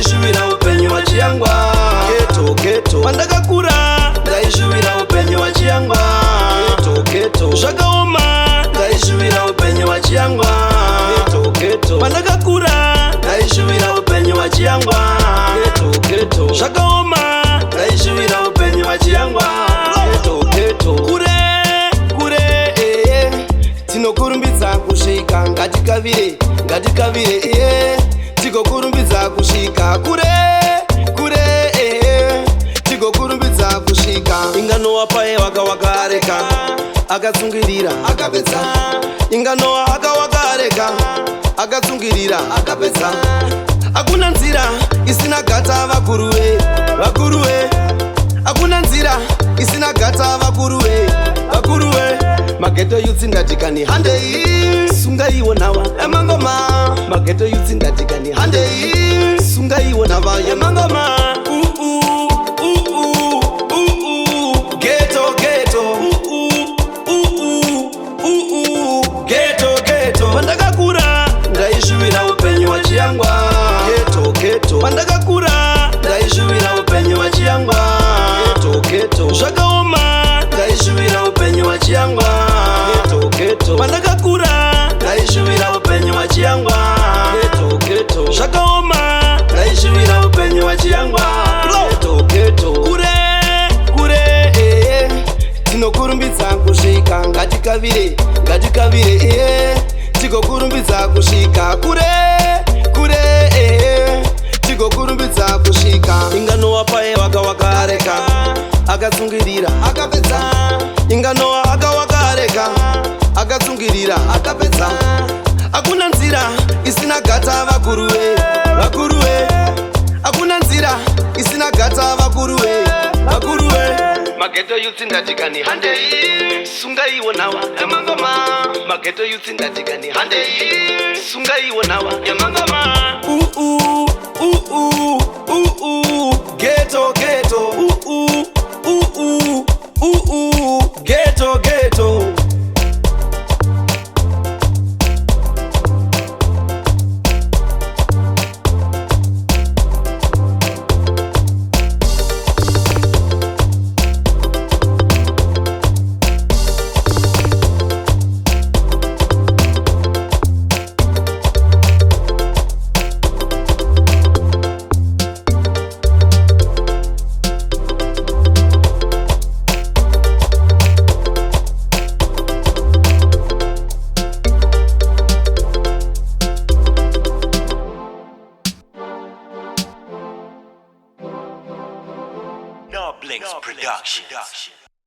ndaishuwira hupenyu hwachiyangwa. Geto geto pandakakura ndaishuwira hupenyu hwachiyangwa. Geto geto zvakaoma ndaishuwira hupenyu hwachiyangwa. Geto geto pandakakura ndaishuwira hupenyu hwachiyangwa. Geto geto zvakaoma ndaishuwira hupenyu hwachiyangwa. Geto geto kure tinokurumbidza kusvika ngatikavire tigokurumbidza kusvika kure tigokurumbidza kusvika. Inganowa paye wakawakareka akatsungirira akapedza. Inganowa akawakareka akatsungirira akapedza. Hakuna nzira isina gata vakuruwe. Hakuna nzira isina gata vakuruwe. Mageto yutsi ndatikani handei sungaiwonawa emangoma. Mageto yutsi ndatikani handei sungaiwonawa emangoma. Geto geto geto geto pandakakura ndaishuwira hupenyu hwachiyangwa. Geto geto pandakakura ndaishuwira hupenyu hwachiyangwa. Geto geto zvakaoma ndaishuwira hupenyu hwachiyangwa. Geto geto pandakakura ndaishuwira hupenyu hwachiyangwa. Geto geto zvakaoma ndaishuwira hupenyu hwachiyangwa. Geto geto kure tinokurumbidza kusvika ngatikavire tigokurumbidza kusvika kure tigokurumbidza kusvika. Inganowa paye wakawakareka akatsungirira akapedza. Inganowa akawakareka akatsungirira akapedza. Hakuna nzira isina gata vakuruwe. Hakuna nzira isina gata vakuruwe. Mageto yutsi ndatikani handei sungaiwonawa emangoma. Mageto yutsi ndatikani handei sungaiwonawa emangoma. Geto geto geto geto Blinks Production.